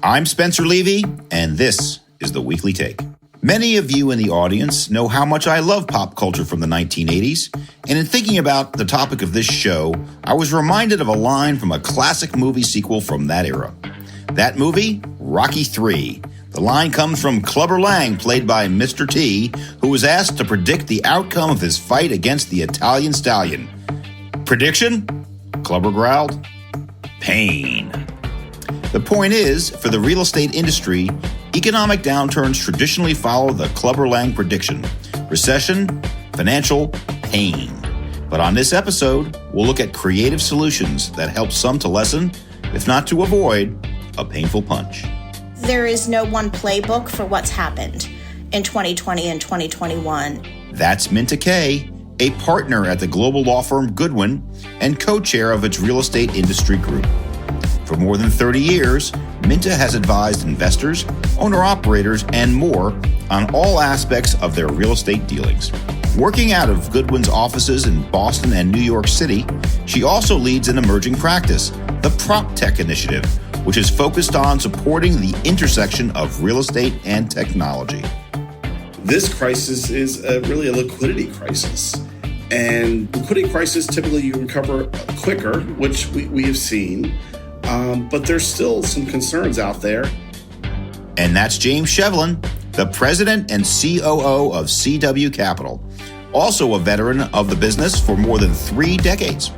I'm Spencer Levy, and this is The Weekly Take. Many of you in the audience know how much I love pop culture from the 1980s, and in thinking about the topic of this show, I was reminded of a line from a classic movie sequel from that era. That movie, Rocky III. The line comes from Clubber Lang, played by Mr. T, who was asked to predict the outcome of his fight against the Italian Stallion. Prediction? Clubber growled, pain. The point is, for the real estate industry, economic downturns traditionally follow the Clubber Lang prediction: recession, financial pain. But on this episode, we'll look at creative solutions that help some to lessen, if not to avoid, a painful punch. There is no one playbook for what's happened in 2020 and 2021. That's Minta Kay, a partner at the global law firm Goodwin and co-chair of its real estate industry group. For more than 30 years, Minta has advised investors, owner-operators, and more on all aspects of their real estate dealings. Working out of Goodwin's offices in Boston and New York City, she also leads an emerging practice, the PropTech Initiative, which is focused on supporting the intersection of real estate and technology. This crisis is really a liquidity crisis. And liquidity crisis, typically you recover quicker, which we have seen. But there's still some concerns out there. And that's James Shevlin, the president and COO of CWCapital, also a veteran of the business for more than 3 decades.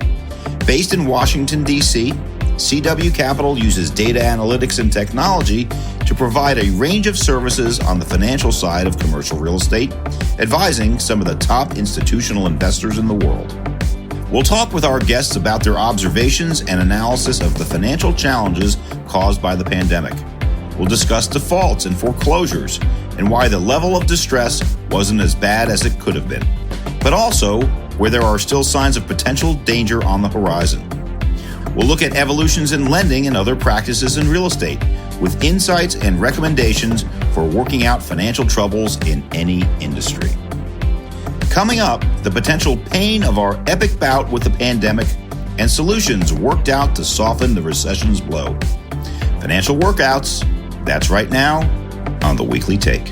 Based in Washington, D.C., CWCapital uses data analytics and technology to provide a range of services on the financial side of commercial real estate, advising some of the top institutional investors in the world. We'll talk with our guests about their observations and analysis of the financial challenges caused by the pandemic. We'll discuss defaults and foreclosures and why the level of distress wasn't as bad as it could have been, but also where there are still signs of potential danger on the horizon. We'll look at evolutions in lending and other practices in real estate with insights and recommendations for working out financial troubles in any industry. Coming up, the potential pain of our epic bout with the pandemic and solutions worked out to soften the recession's blow. Financial workouts, that's right now on The Weekly Take.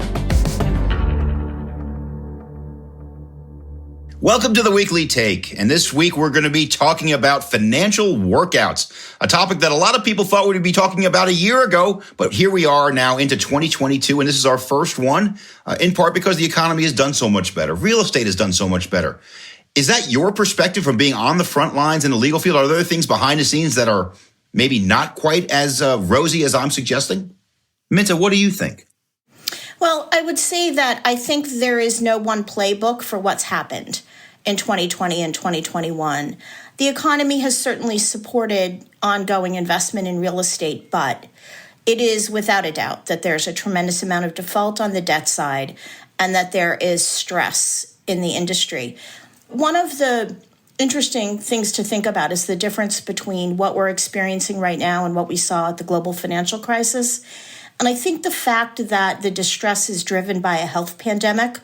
Welcome to The Weekly Take, and this week we're going to be talking about financial workouts, a topic that a lot of people thought we'd be talking about a year ago, but here we are now into 2022, and this is our first one, in part because the economy has done so much better. Real estate has done so much better. Is that your perspective from being on the front lines in the legal field? Are there things behind the scenes that are maybe not quite as rosy as I'm suggesting? Minta, what do you think? Well, I would say that I think there is no one playbook for what's happened in 2020 and 2021. The economy has certainly supported ongoing investment in real estate, but it is without a doubt that there's a tremendous amount of default on the debt side and that there is stress in the industry. One of the interesting things to think about is the difference between what we're experiencing right now and what we saw at the global financial crisis. And I think the fact that the distress is driven by a health pandemic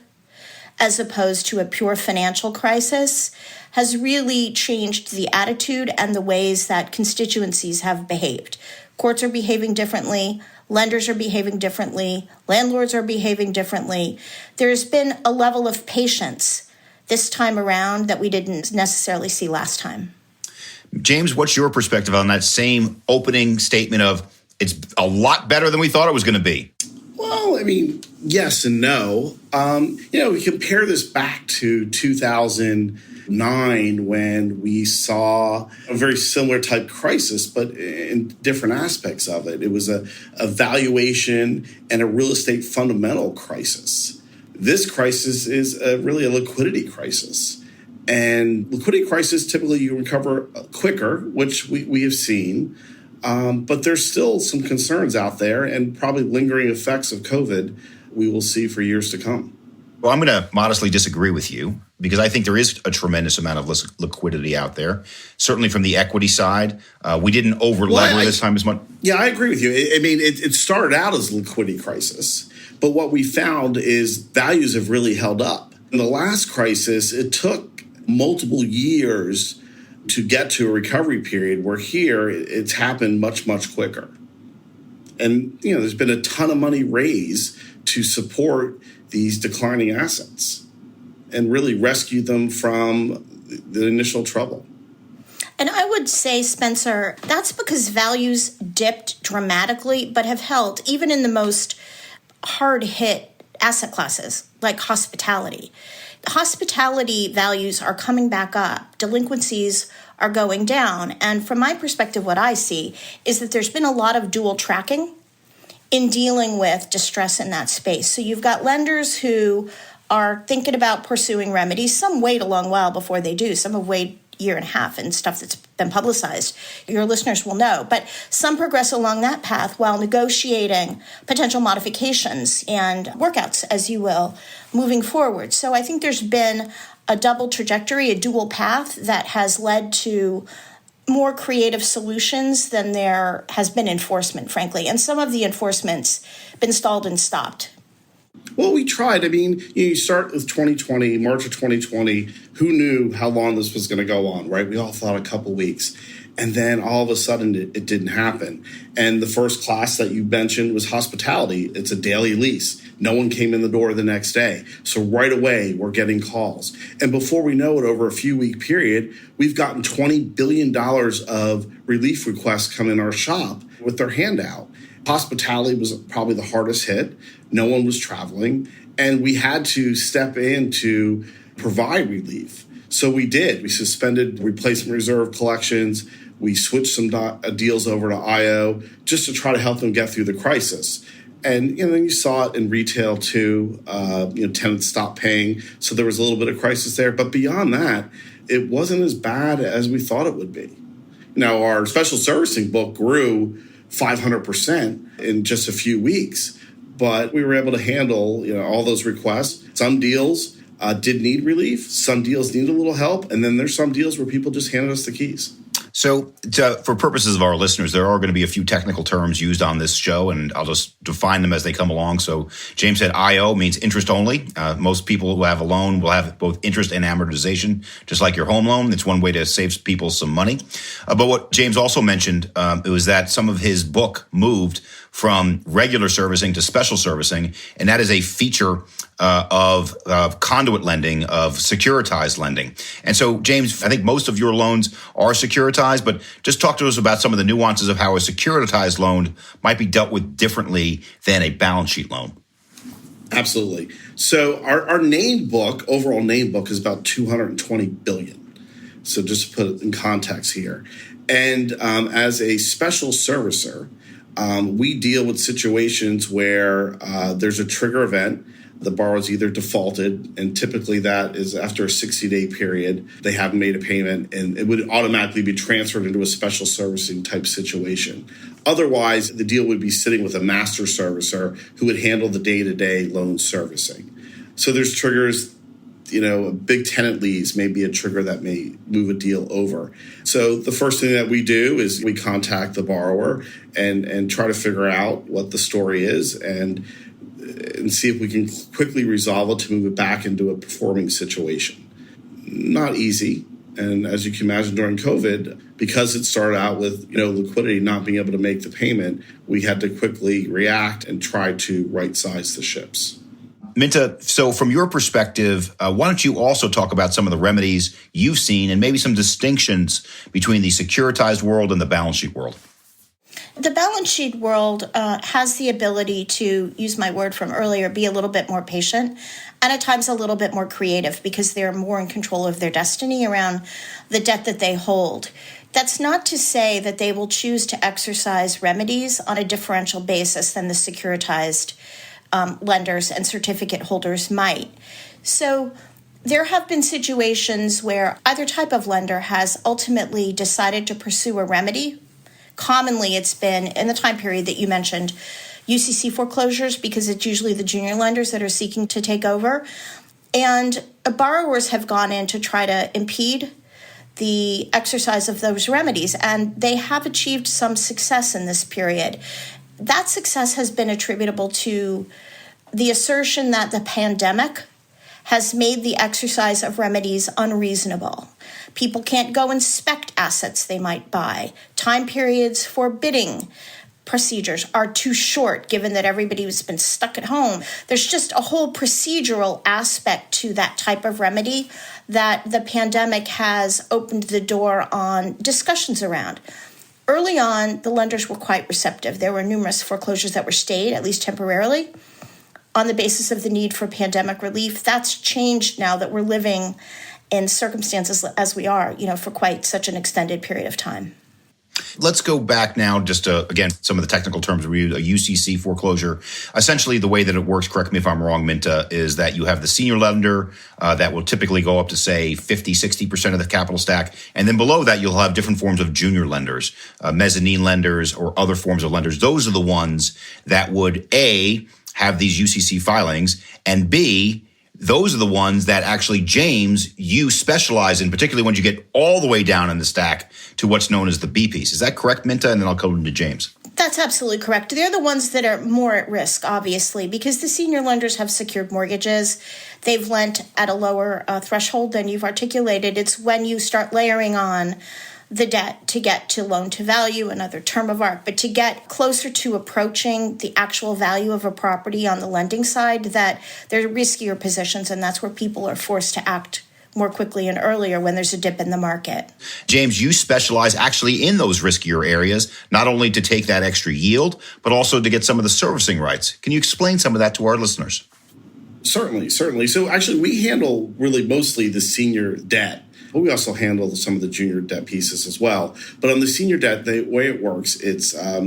as opposed to a pure financial crisis has really changed the attitude and the ways that constituencies have behaved. Courts are behaving differently, lenders are behaving differently, landlords are behaving differently. There's been a level of patience this time around that we didn't necessarily see last time. James, what's your perspective on that same opening statement of it's a lot better than we thought it was going to be? Well, I mean, yes and no. We compare this back to 2009 when we saw a very similar type crisis, but in different aspects of it. It was a valuation and a real estate fundamental crisis. This crisis is really a liquidity crisis. And liquidity crisis, typically you recover quicker, which we have seen. But there's still some concerns out there and probably lingering effects of COVID we will see for years to come. Well, I'm going to modestly disagree with you because I think there is a tremendous amount of liquidity out there, certainly from the equity side. We didn't over-lever this time as much. Yeah, I agree with you. I mean, it started out as a liquidity crisis, but what we found is values have really held up. In the last crisis, it took multiple years to get to a recovery period, where here it's happened much, much quicker. And, there's been a ton of money raised to support these declining assets and really rescue them from the initial trouble. And I would say, Spencer, that's because values dipped dramatically, but have held even in the most hard-hit asset classes like hospitality. Hospitality values are coming back up. Delinquencies are going down. And from my perspective, what I see is that there's been a lot of dual tracking in dealing with distress in that space. So you've got lenders who are thinking about pursuing remedies. Some wait a long while before they do. Some have waited a year and a half and stuff that's been publicized. Your listeners will know. But some progress along that path while negotiating potential modifications and workouts, as you will, moving forward. So I think there's been a double trajectory, a dual path that has led to more creative solutions than there has been enforcement, frankly. And some of the enforcement's been stalled and stopped. Well, we tried. I mean, you start with 2020, March of 2020. Who knew how long this was going to go on, right? We all thought a couple weeks. And then all of a sudden it didn't happen. And the first class that you mentioned was hospitality. It's a daily lease. No one came in the door the next day. So right away, we're getting calls. And before we know it, over a few week period, we've gotten $20 billion of relief requests come in our shop with their handout. Hospitality was probably the hardest hit. No one was traveling. And we had to step in to provide relief. So we did. We suspended replacement reserve collections. We switched some deals over to IO just to try to help them get through the crisis. And then you saw it in retail too. Tenants stopped paying. So there was a little bit of crisis there. But beyond that, it wasn't as bad as we thought it would be. Now, our special servicing book grew 500% in just a few weeks. But we were able to handle all those requests. Some deals did need relief. Some deals need a little help. And then there's some deals where people just handed us the keys. So for purposes of our listeners, there are going to be a few technical terms used on this show, and I'll just define them as they come along. So James said IO means interest only. Most people who have a loan will have both interest and amortization, just like your home loan. It's one way to save people some money. But what James also mentioned it was that some of his book moved from regular servicing to special servicing, and that is a feature of conduit lending, of securitized lending. And so, James, I think most of your loans are securitized, but just talk to us about some of the nuances of how a securitized loan might be dealt with differently than a balance sheet loan. Absolutely. So our overall name book is about $220 billion. So just to put it in context here. And as a special servicer, we deal with situations where there's a trigger event. The borrower's either defaulted, and typically that is after a 60-day period. They haven't made a payment, and it would automatically be transferred into a special servicing type situation. Otherwise, the deal would be sitting with a master servicer who would handle the day-to-day loan servicing. So there's triggers. A big tenant lease may be a trigger that may move a deal over. So the first thing that we do is we contact the borrower and try to figure out what the story is and see if we can quickly resolve it to move it back into a performing situation. Not easy. And as you can imagine during COVID, because it started out with liquidity not being able to make the payment, we had to quickly react and try to right-size the ships. Minta, so from your perspective, why don't you also talk about some of the remedies you've seen and maybe some distinctions between the securitized world and the balance sheet world? The balance sheet world has the ability to, use my word from earlier, be a little bit more patient and at times a little bit more creative because they're more in control of their destiny around the debt that they hold. That's not to say that they will choose to exercise remedies on a differential basis than the securitized lenders and certificate holders might. So there have been situations where either type of lender has ultimately decided to pursue a remedy. Commonly, it's been, in the time period that you mentioned, UCC foreclosures, because it's usually the junior lenders that are seeking to take over. And borrowers have gone in to try to impede the exercise of those remedies, and they have achieved some success in this period. That success has been attributable to the assertion that the pandemic has made the exercise of remedies unreasonable. People can't go inspect assets they might buy. Time periods for bidding procedures are too short, given that everybody has been stuck at home. There's just a whole procedural aspect to that type of remedy that the pandemic has opened the door on discussions around. Early on, the lenders were quite receptive. There were numerous foreclosures that were stayed, at least temporarily, on the basis of the need for pandemic relief. That's changed now that we're living in circumstances as we are, for quite such an extended period of time. Let's go back now just to, again, some of the technical terms we use, a UCC foreclosure. Essentially, the way that it works, correct me if I'm wrong, Minta, is that you have the senior lender that will typically go up to, say, 50, 60% of the capital stack. And then below that, you'll have different forms of junior lenders, mezzanine lenders, or other forms of lenders. Those are the ones that would, A, have these UCC filings, and B, those are the ones that actually, James, you specialize in, particularly when you get all the way down in the stack to what's known as the B piece. Is that correct, Minta? And then I'll go into James. That's absolutely correct. They're the ones that are more at risk, obviously, because the senior lenders have secured mortgages. They've lent at a lower threshold than you've articulated. It's when you start layering on the debt to get to loan to value, another term of art, but to get closer to approaching the actual value of a property on the lending side, that they're riskier positions, and that's where people are forced to act more quickly and earlier when there's a dip in the market. James, you specialize actually in those riskier areas, not only to take that extra yield, but also to get some of the servicing rights. Can you explain some of that to our listeners? Certainly. So actually, we handle really mostly the senior debt. But we also handle some of the junior debt pieces as well. But on the senior debt, the way it works, it's, a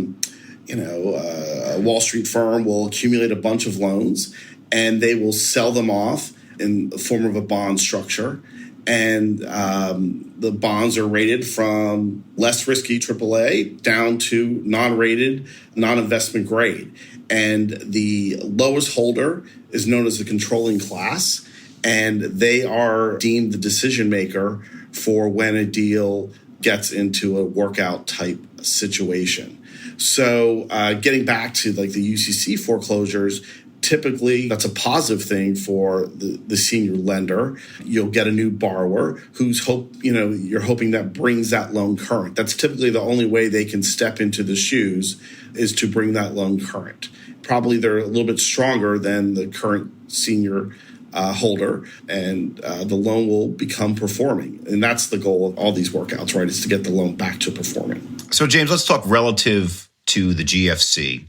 Wall Street firm will accumulate a bunch of loans and they will sell them off in the form of a bond structure. And the bonds are rated from less risky AAA down to non-rated, non-investment grade. And the lowest holder is known as the controlling class. And they are deemed the decision maker for when a deal gets into a workout type situation. So getting back to like the UCC foreclosures, typically that's a positive thing for the senior lender. You'll get a new borrower who's you're hoping that brings that loan current. That's typically the only way they can step into the shoes is to bring that loan current. Probably they're a little bit stronger than the current senior holder, and the loan will become performing. And that's the goal of all these workouts, right, is to get the loan back to performing. So, James, let's talk relative to the GFC.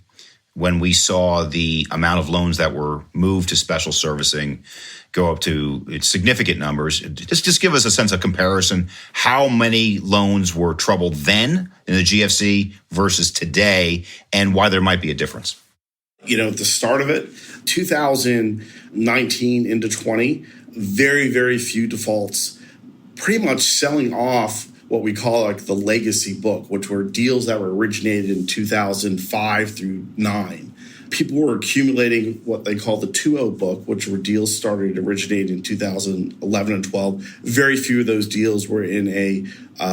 When we saw the amount of loans that were moved to special servicing go up to significant numbers, just give us a sense of comparison. How many loans were troubled then in the GFC versus today, and why there might be a difference? At the start of it, 2019 into 20, very, very few defaults, pretty much selling off what we call like the legacy book, which were deals that were originated in 2005 through 9. People were accumulating what they call the 2.0 book, which were deals started originated in 2011 and 12. Very few of those deals were in a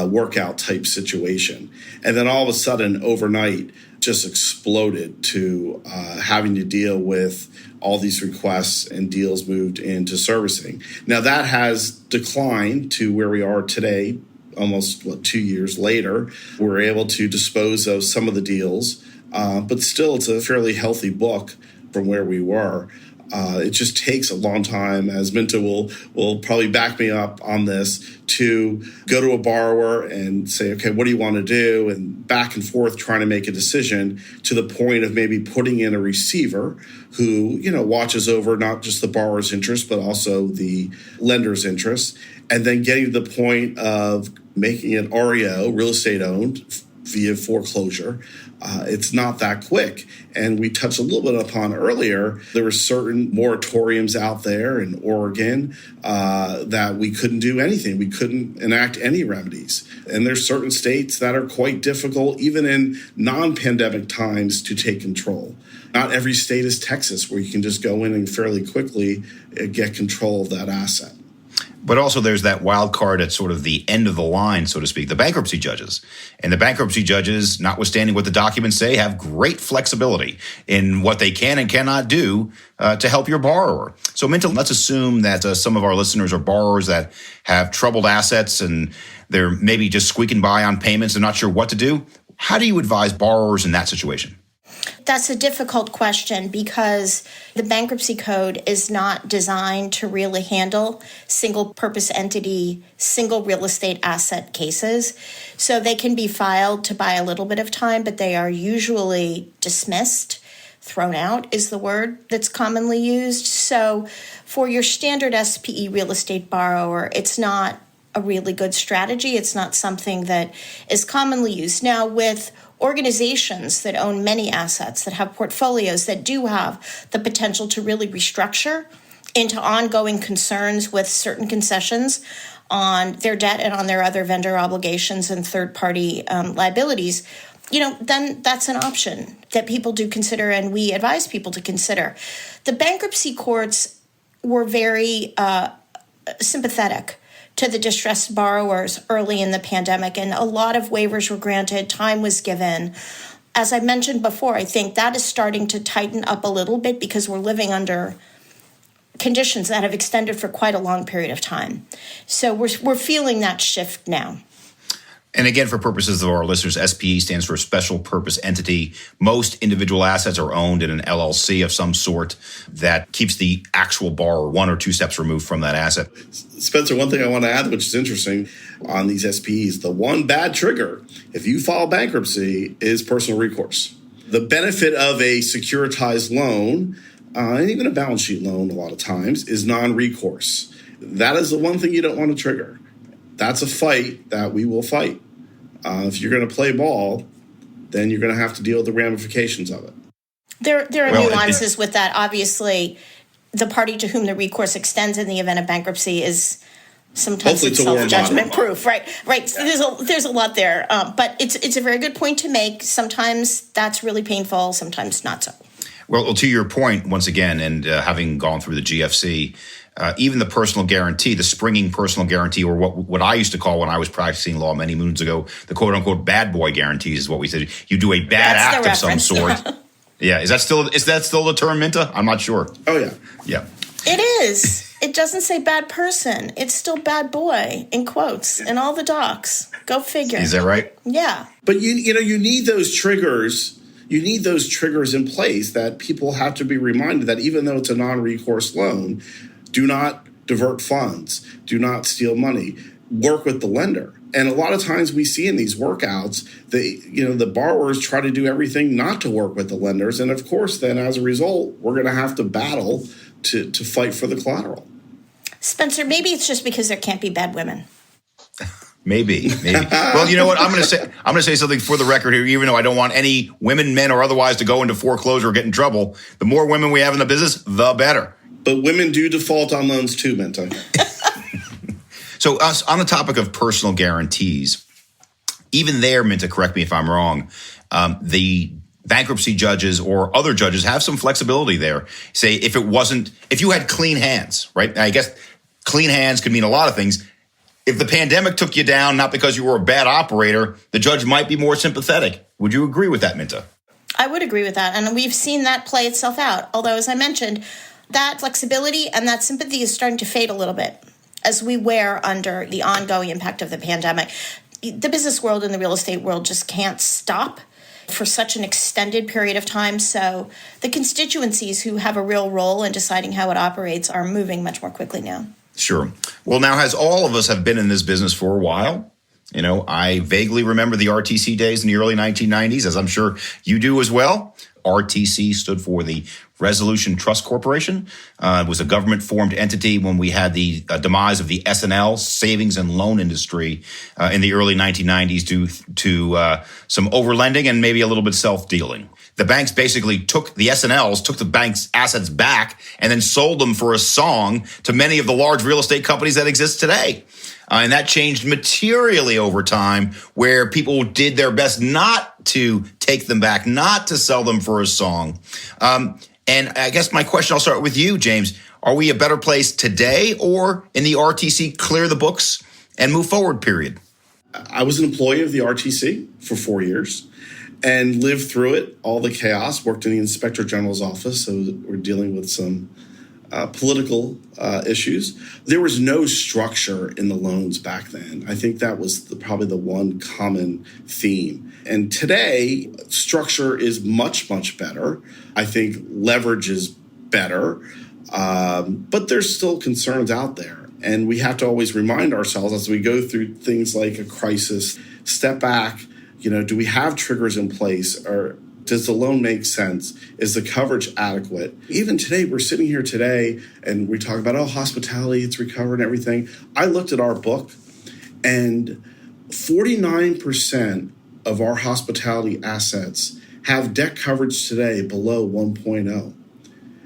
workout type situation. And then all of a sudden, overnight, just exploded to having to deal with all these requests and deals moved into servicing. Now that has declined to where we are today, almost 2 years later. We're able to dispose of some of the deals, but still it's a fairly healthy book from where we were. It just takes a long time, as Minta will probably back me up on this, to go to a borrower and say, okay, what do you want to do? And back and forth trying to make a decision to the point of maybe putting in a receiver who, watches over not just the borrower's interest, but also the lender's interest. And then getting to the point of making it REO, real estate owned, via foreclosure. It's not that quick. And we touched a little bit upon earlier, there were certain moratoriums out there in Oregon that we couldn't do anything. We couldn't enact any remedies. And there's certain states that are quite difficult, even in non-pandemic times, to take control. Not every state is Texas, where you can just go in and fairly quickly get control of that asset. But also there's that wild card at sort of the end of the line, so to speak, the bankruptcy judges. And the bankruptcy judges, notwithstanding what the documents say, have great flexibility in what they can and cannot do to help your borrower. So Minta, let's assume that some of our listeners are borrowers that have troubled assets and they're maybe just squeaking by on payments and not sure what to do. How do you advise borrowers in that situation? That's a difficult question because the bankruptcy code is not designed to really handle single purpose entity, single real estate asset cases. So they can be filed to buy a little bit of time, but they are usually dismissed. Thrown out is the word that's commonly used. So for your standard SPE real estate borrower, it's not a really good strategy. It's not something that is commonly used. Now, with organizations that own many assets, that have portfolios that do have the potential to really restructure into ongoing concerns with certain concessions on their debt and on their other vendor obligations and third-party liabilities, then that's an option that people do consider, and we advise people to consider. The bankruptcy courts were very sympathetic to the distressed borrowers early in the pandemic, and a lot of waivers were granted, time was given. As I mentioned before, I think that is starting to tighten up a little bit because we're living under conditions that have extended for quite a long period of time. So we're feeling that shift now. And again, for purposes of our listeners, SPE stands for Special Purpose Entity. Most individual assets are owned in an LLC of some sort that keeps the actual borrower one or two steps removed from that asset. Spencer, one thing I want to add, which is interesting on these SPEs, the one bad trigger, if you file bankruptcy, is personal recourse. The benefit of a securitized loan, and even a balance sheet loan a lot of times, is non-recourse. That is the one thing you don't want to trigger. That's a fight that we will fight. If you're going to play ball, then you're going to have to deal with the ramifications of it. There are nuances with that. Obviously, the party to whom the recourse extends in the event of bankruptcy is sometimes self-judgment proof. Right. So there's a lot there. But it's a very good point to make. Sometimes that's really painful. Sometimes not so. Well, to your point, once again, and having gone through the GFC, even the personal guarantee, the springing personal guarantee, or what I used to call when I was practicing law many moons ago, the quote unquote bad boy guarantees is what we said. You do a bad act of some sort. Yeah. Is that still the term, Minta? I'm not sure. Oh, yeah. Yeah. It is. It doesn't say bad person. It's still bad boy in quotes in all the docs. Go figure. Is that right? Yeah. But you need those triggers. You need those triggers in place that people have to be reminded that even though it's a non-recourse loan, do not divert funds, do not steal money, work with the lender. And a lot of times we see in these workouts, the borrowers try to do everything not to work with the lenders. And of course, then as a result, we're going to have to battle to fight for the collateral. Spencer, maybe it's just because there can't be bad women. Maybe. Well, you know what? I'm going to say something for the record here, even though I don't want any women, men, or otherwise to go into foreclosure or get in trouble. The more women we have in the business, the better. But women do default on loans too, Minta. So on the topic of personal guarantees, even there, Minta, correct me if I'm wrong, the bankruptcy judges or other judges have some flexibility there. Say if you had clean hands, right? I guess clean hands could mean a lot of things. If the pandemic took you down, not because you were a bad operator, the judge might be more sympathetic. Would you agree with that, Minta? I would agree with that. And we've seen that play itself out. Although, as I mentioned, that flexibility and that sympathy is starting to fade a little bit as we wear under the ongoing impact of the pandemic. The business world and the real estate world just can't stop for such an extended period of time. So the constituencies who have a real role in deciding how it operates are moving much more quickly now. Sure. Well, now, as all of us have been in this business for a while, I vaguely remember the RTC days in the early 1990s, as I'm sure you do as well. RTC stood for the Resolution Trust Corporation. It was a government-formed entity when we had the demise of the S&L, savings and loan industry, in the early 1990s due to some overlending and maybe a little bit self-dealing. The banks basically took the S&Ls, took the bank's assets back, and then sold them for a song to many of the large real estate companies that exist today. And that changed materially over time, where people did their best not to take them back, not to sell them for a song. And I guess my question, I'll start with you, James. Are we a better place today or in the RTC clear the books and move forward period? I was an employee of the RTC for 4 years and lived through it, all the chaos, worked in the Inspector General's office. So we're dealing with some political issues. There was no structure in the loans back then. I think that was probably the one common theme. And today, structure is much, much better. I think leverage is better, but there's still concerns out there. And we have to always remind ourselves as we go through things like a crisis, step back, do we have triggers in place, or does the loan make sense? Is the coverage adequate? Even today, we're sitting here today and we talk about, hospitality, it's recovered and everything. I looked at our book and 49% of our hospitality assets have debt coverage today below 1.0.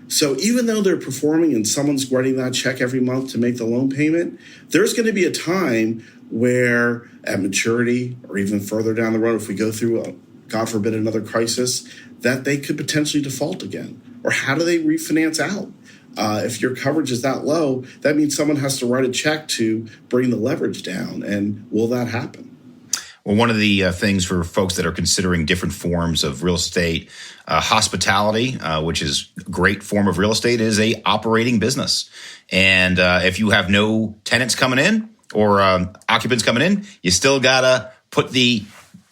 So even though they're performing and someone's writing that check every month to make the loan payment, there's going to be a time where at maturity or even further down the road, if we go through, God forbid, another crisis, that they could potentially default again. Or how do they refinance out? If your coverage is that low, that means someone has to write a check to bring the leverage down. And will that happen? Well, one of the things for folks that are considering different forms of real estate, hospitality, which is a great form of real estate, is a operating business. And if you have no tenants coming in or occupants coming in, you still got to put the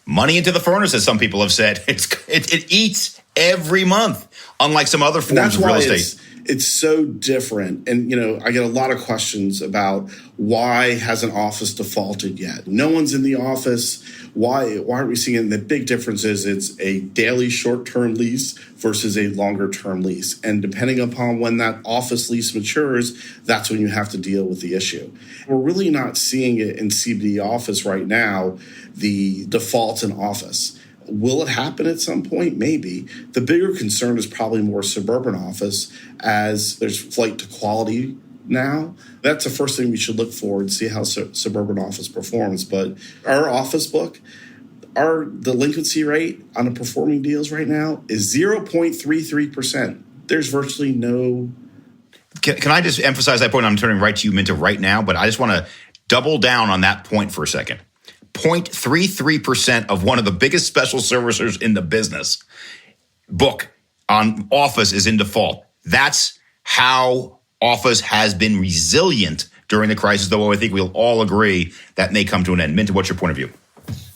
money into the furnace, as some people have said. It eats every month, unlike some other forms of real estate. It's so different. And, I get a lot of questions about why hasn't office defaulted yet? No one's in the office. Why aren't we seeing it? And the big difference is it's a daily short-term lease versus a longer-term lease. And depending upon when that office lease matures, that's when you have to deal with the issue. We're really not seeing it in CBD office right now, the defaults in office. Will it happen at some point? Maybe. The bigger concern is probably more suburban office, as there's flight to quality now. That's the first thing we should look for and see how suburban office performs. But our office book, our delinquency rate on the performing deals right now is 0.33%. There's virtually no... Can I just emphasize that point? I'm turning right to you, Minta, right now, but I just want to double down on that point for a second. 0.33% of one of the biggest special servicers in the business book on office is in default. That's how office has been resilient during the crisis, though I think we'll all agree that may come to an end. Minta, what's your point of view?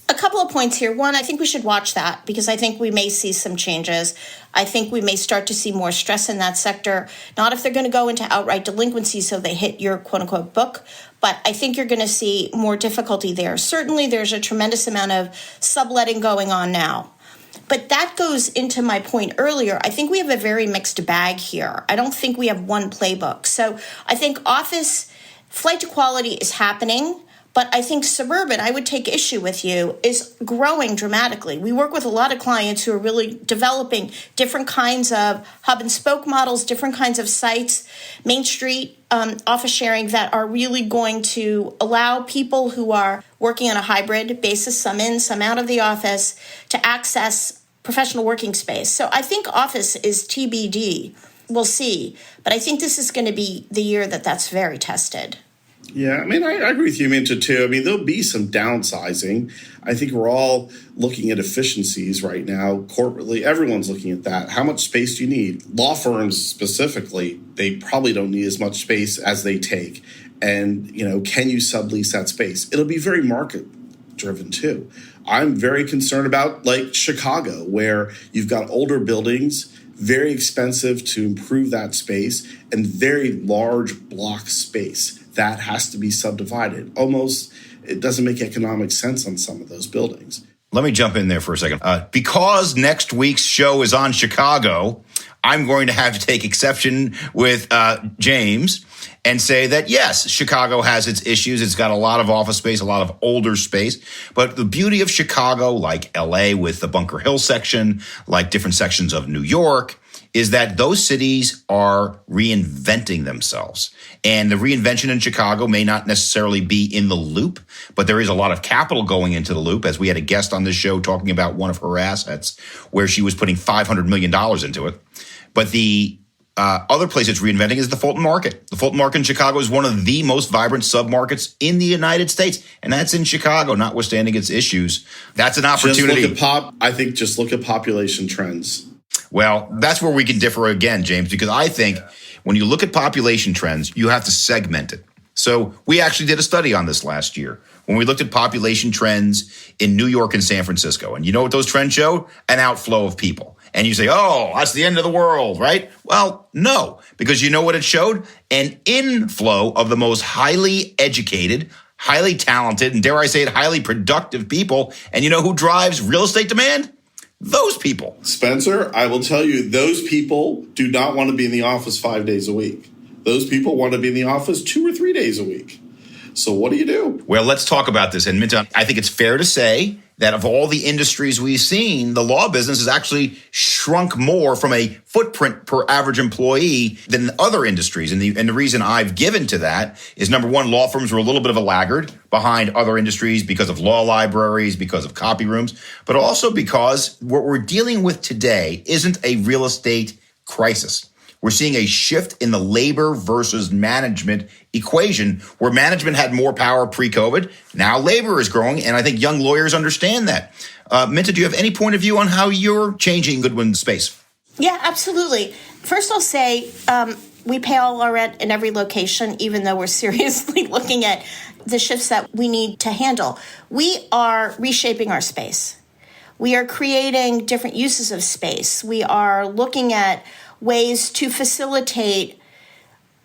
A couple of points here. One, I think we should watch that because I think we may see some changes. I think we may start to see more stress in that sector, not if they're going to go into outright delinquency so they hit your quote-unquote book, but I think you're going to see more difficulty there. Certainly, there's a tremendous amount of subletting going on now. But that goes into my point earlier. I think we have a very mixed bag here. I don't think we have one playbook. So I think office flight to quality is happening. But I think suburban, I would take issue with you, is growing dramatically. We work with a lot of clients who are really developing different kinds of hub and spoke models, different kinds of sites, Main Street office sharing that are really going to allow people who are working on a hybrid basis, some in, some out of the office, to access professional working space. So I think office is TBD. We'll see. But I think this is going to be the year that that's very tested. Yeah, I agree with you, Minta, too. There'll be some downsizing. I think we're all looking at efficiencies right now. Corporately, everyone's looking at that. How much space do you need? Law firms specifically, they probably don't need as much space as they take. And, can you sublease that space? It'll be very market-driven, too. I'm very concerned about, Chicago, where you've got older buildings, very expensive to improve that space, and very large block space. That has to be subdivided. Almost, it doesn't make economic sense on some of those buildings. Let me jump in there for a second. Because next week's show is on Chicago, I'm going to have to take exception with James and say that, yes, Chicago has its issues. It's got a lot of office space, a lot of older space. But the beauty of Chicago, like L.A. with the Bunker Hill section, like different sections of New York, is that those cities are reinventing themselves. And the reinvention in Chicago may not necessarily be in the loop, but there is a lot of capital going into the loop, as we had a guest on this show talking about one of her assets where she was putting $500 million into it. But the other place it's reinventing is the Fulton Market. The Fulton Market in Chicago is one of the most vibrant submarkets in the United States, and that's in Chicago, notwithstanding its issues. That's an opportunity. Just look at population trends. Well, that's where we can differ again, James, because I think when you look at population trends, you have to segment it. So we actually did a study on this last year when we looked at population trends in New York and San Francisco. And you know what those trends show? An outflow of people. And you say, oh, that's the end of the world, right? Well, no, because you know what it showed? An inflow of the most highly educated, highly talented, and dare I say it, highly productive people. And you know who drives real estate demand? Those people. Spencer, I will tell you, those people do not want to be in the office 5 days a week. Those people want to be in the office 2 or 3 days a week. So what do you do? Well, let's talk about this. And Minta, I think it's fair to say that of all the industries we've seen, the law business has actually shrunk more from a footprint per average employee than other industries. And the reason I've given to that is, number one, law firms were a little bit of a laggard behind other industries because of law libraries, because of copy rooms, but also because what we're dealing with today isn't a real estate crisis. We're seeing a shift in the labor versus management equation where management had more power pre-COVID. Now labor is growing, and I think young lawyers understand that. Minta, do you have any point of view on how you're changing Goodwin's space? Yeah, absolutely. First, I'll say we pay all our rent in every location, even though we're seriously looking at the shifts that we need to handle. We are reshaping our space. We are creating different uses of space. We are looking at ways to facilitate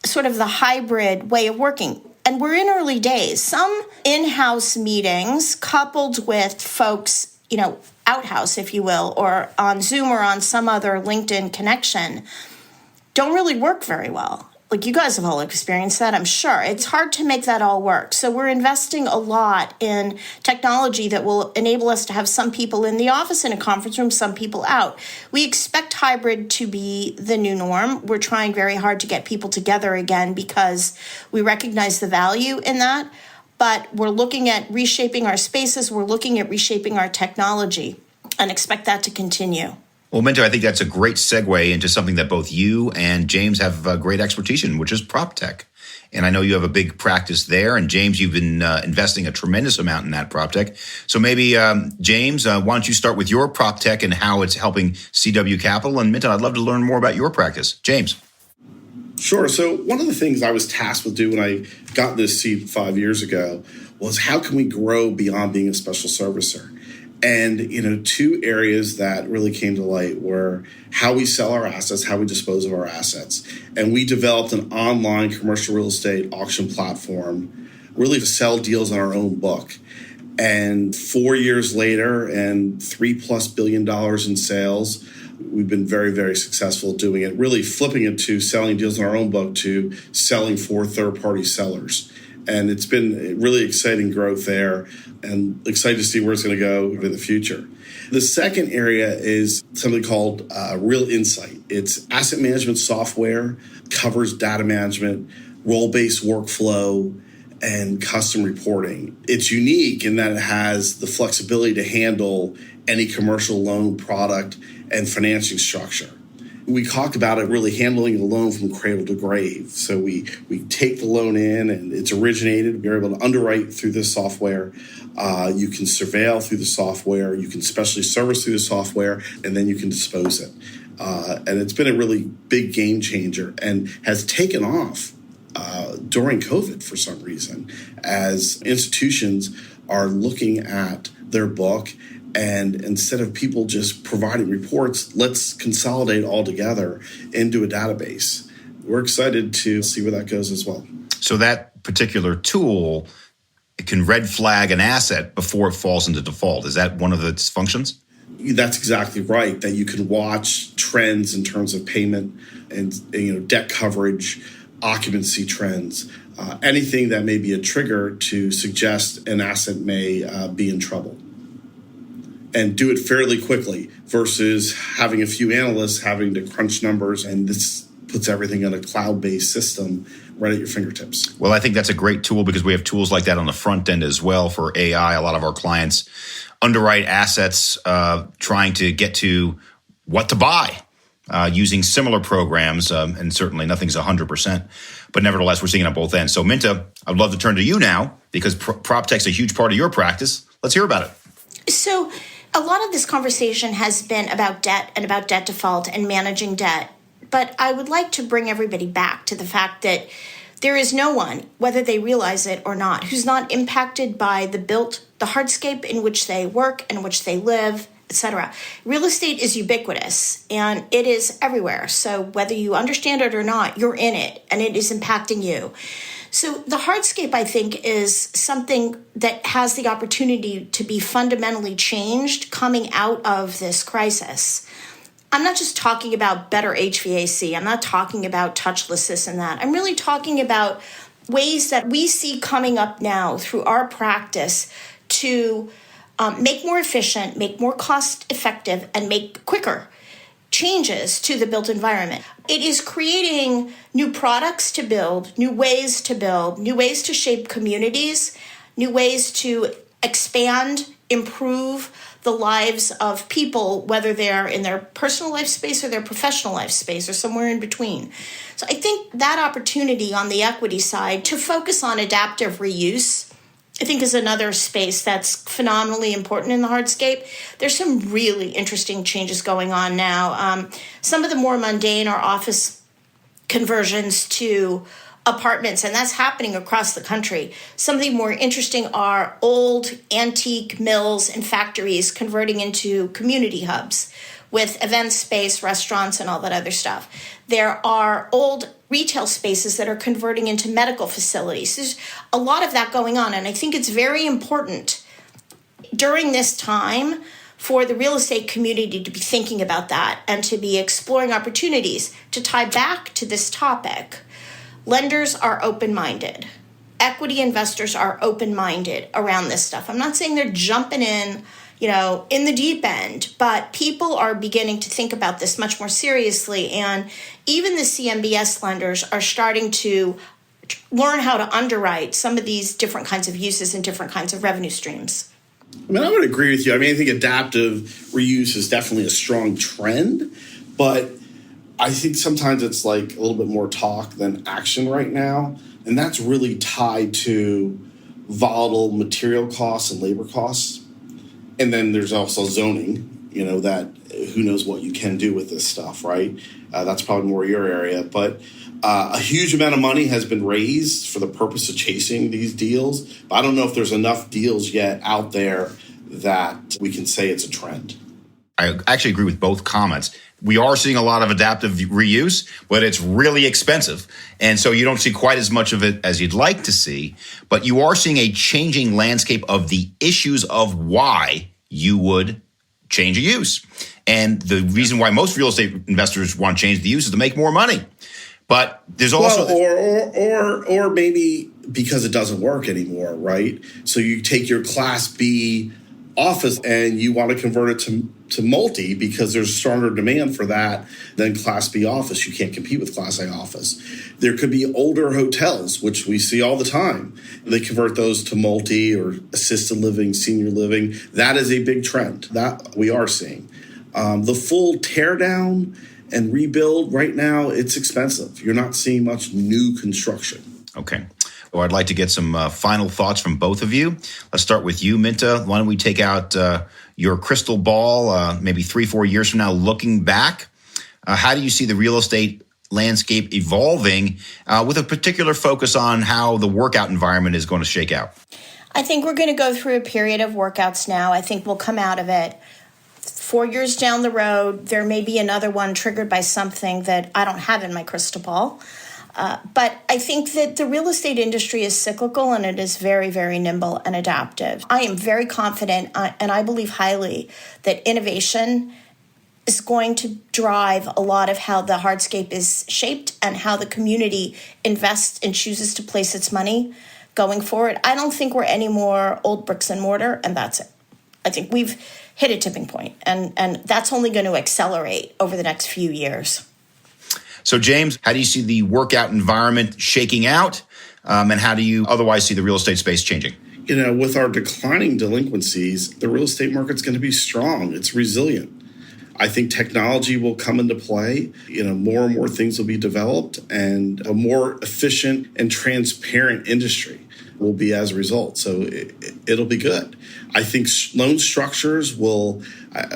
sort of the hybrid way of working. And we're in early days. Some in-house meetings coupled with folks, outhouse, if you will, or on Zoom or on some other LinkedIn connection don't really work very well. Like, you guys have all experienced that, I'm sure. It's hard to make that all work. So we're investing a lot in technology that will enable us to have some people in the office in a conference room, some people out. We expect hybrid to be the new norm. We're trying very hard to get people together again because we recognize the value in that. But we're looking at reshaping our spaces. We're looking at reshaping our technology and expect that to continue. Well, Minta, I think that's a great segue into something that both you and James have great expertise in, which is prop tech. And I know you have a big practice there. And James, you've been investing a tremendous amount in that prop tech. So maybe, James, why don't you start with your prop tech and how it's helping CWCapital? And Minta, I'd love to learn more about your practice. James. Sure. So one of the things I was tasked with doing when I got this seat 5 years ago was how can we grow beyond being a special servicer? And, two areas that really came to light were how we sell our assets, how we dispose of our assets. And we developed an online commercial real estate auction platform really to sell deals on our own book. And 4 years later and $3+ billion in sales, we've been very, very successful doing it, really flipping it to selling deals on our own book to selling for third-party sellers. And it's been really exciting growth there and excited to see where it's going to go in the future. The second area is something called Real Insight. It's asset management software, covers data management, role-based workflow, and custom reporting. It's unique in that it has the flexibility to handle any commercial loan product and financing structure. We talk about it really handling the loan from cradle to grave. So we take the loan in and it's originated. We're able to underwrite through this software. You can surveil through the software. You can specially service through the software, and then you can dispose it. And it's been a really big game changer and has taken off during COVID for some reason as institutions are looking at their book. And instead of people just providing reports, let's consolidate all together into a database. We're excited to see where that goes as well. So that particular tool, it can red flag an asset before it falls into default. Is that one of its functions? That's exactly right, that you can watch trends in terms of payment and debt coverage, occupancy trends, anything that may be a trigger to suggest an asset may be in trouble. And do it fairly quickly versus having a few analysts having to crunch numbers, and this puts everything in a cloud-based system right at your fingertips. Well, I think that's a great tool because we have tools like that on the front end as well for AI. A lot of our clients underwrite assets trying to get to what to buy using similar programs, and certainly nothing's 100%. But nevertheless, we're seeing it on both ends. So Minta, I'd love to turn to you now because prop tech's a huge part of your practice. Let's hear about it. So a lot of this conversation has been about debt and about debt default and managing debt. But I would like to bring everybody back to the fact that There is no one, whether they realize it or not, who's not impacted by the hardscape in which they work, in which they live, etc. Real estate is ubiquitous and it is everywhere. So whether you understand it or not, you're in it and it is impacting you. So the hardscape, I think, is something that has the opportunity to be fundamentally changed coming out of this crisis. I'm not just talking about better HVAC. I'm not talking about touchless this and that. I'm really talking about ways that we see coming up now through our practice to make more efficient, make more cost effective, and make quicker changes to the built environment. It is creating new products to build, new ways to shape communities, new ways to expand, improve the lives of people, whether they're in their personal life space or their professional life space or somewhere in between. So I think that opportunity on the equity side to focus on adaptive reuse, I think, is another space that's phenomenally important in the hardscape. There's some really interesting changes going on now. Some of the more mundane are office conversions to apartments, and that's happening across the country. Some of the more interesting are old antique mills and factories converting into community hubs with event space, restaurants, and all that other stuff. There are old retail spaces that are converting into medical facilities. There's a lot of that going on, and I think it's very important during this time for the real estate community to be thinking about that and to be exploring opportunities. To tie back to this topic, lenders are open-minded. Equity investors are open-minded around this stuff. I'm not saying they're jumping in the deep end, but people are beginning to think about this much more seriously. And even the CMBS lenders are starting to learn how to underwrite some of these different kinds of uses and different kinds of revenue streams. I mean, I would agree with you. I mean, I think adaptive reuse is definitely a strong trend, but I think sometimes it's like a little bit more talk than action right now. And that's really tied to volatile material costs and labor costs. And then there's also zoning, that who knows what you can do with this stuff, right? That's probably more your area. But a huge amount of money has been raised for the purpose of chasing these deals. But I don't know if there's enough deals yet out there that we can say it's a trend. I actually agree with both comments. We are seeing a lot of adaptive reuse, but it's really expensive. And so you don't see quite as much of it as you'd like to see. But you are seeing a changing landscape of the issues of why you would change a use. And the reason why most real estate investors want to change the use is to make more money. But there's also or maybe because it doesn't work anymore, right? So you take your Class B office and you want to convert it to multi because there's stronger demand for that than Class B office. You can't compete with Class A office. There could be older hotels, which we see all the time. They convert those to multi or assisted living, senior living. That is a big trend that we are seeing. The full tear down and rebuild right now, it's expensive. You're not seeing much new construction. Okay. Well, I'd like to get some final thoughts from both of you. Let's start with you, Minta. Why don't we take out your crystal ball, maybe 3-4 years from now, looking back? How do you see the real estate landscape evolving with a particular focus on how the workout environment is going to shake out? I think we're going to go through a period of workouts now. I think we'll come out of it. 4 years down the road, there may be another one triggered by something that I don't have in my crystal ball. But I think that the real estate industry is cyclical and it is very, very nimble and adaptive. I am very confident and I believe highly that innovation is going to drive a lot of how the hardscape is shaped and how the community invests and chooses to place its money going forward. I don't think we're any more old bricks and mortar, and that's it. I think we've hit a tipping point, and that's only going to accelerate over the next few years. So, James, how do you see the workout environment shaking out? And how do you otherwise see the real estate space changing? With our declining delinquencies, the real estate market's going to be strong. It's resilient. I think technology will come into play. More and more things will be developed and a more efficient and transparent industry. will be as a result. So it'll be good. I think loan structures will,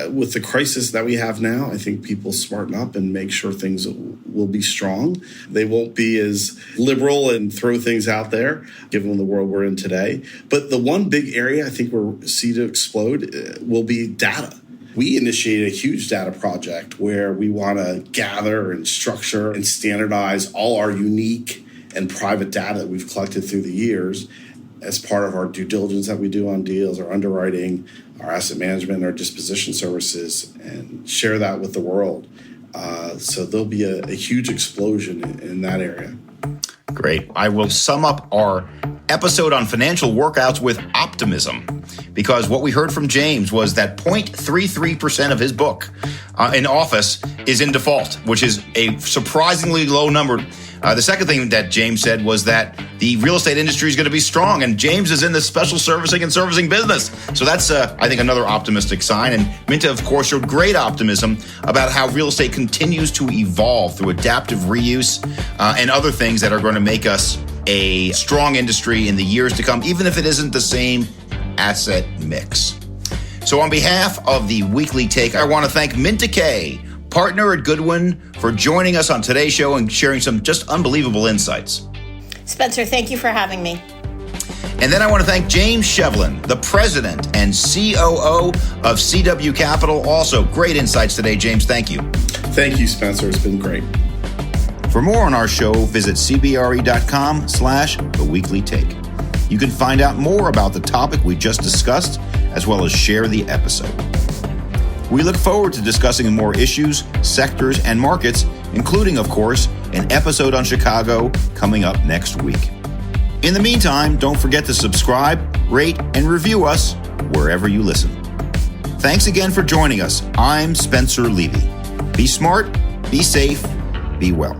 with the crisis that we have now, I think people smarten up and make sure things will be strong. They won't be as liberal and throw things out there, given the world we're in today. But the one big area I think we'll see to explode will be data. We initiated a huge data project where we want to gather and structure and standardize all our unique and private data that we've collected through the years as part of our due diligence that we do on deals, our underwriting, our asset management, our disposition services, and share that with the world. So there'll be a huge explosion in that area. Great. I will sum up our episode on financial workouts with optimism, because what we heard from James was that 0.33% of his book in office is in default, which is a surprisingly low number. The second thing that James said was that the real estate industry is going to be strong, and James is in the special servicing and servicing business. So that's, I think, another optimistic sign. And Minta, of course, showed great optimism about how real estate continues to evolve through adaptive reuse and other things that are going to make us a strong industry in the years to come, even if it isn't the same asset mix. So on behalf of the Weekly Take, I want to thank Minta Kay, partner at Goodwin, for joining us on today's show and sharing some just unbelievable insights. Spencer, thank you for having me. And then I want to thank James Shevlin, the president and COO of CWCapital. Also, great insights today, James. Thank you. Thank you, Spencer. It's been great. For more on our show, visit cbre.com/theweeklytake. You can find out more about the topic we just discussed, as well as share the episode. We look forward to discussing more issues, sectors, and markets, including, of course, an episode on Chicago coming up next week. In the meantime, don't forget to subscribe, rate, and review us wherever you listen. Thanks again for joining us. I'm Spencer Levy. Be smart, be safe, be well.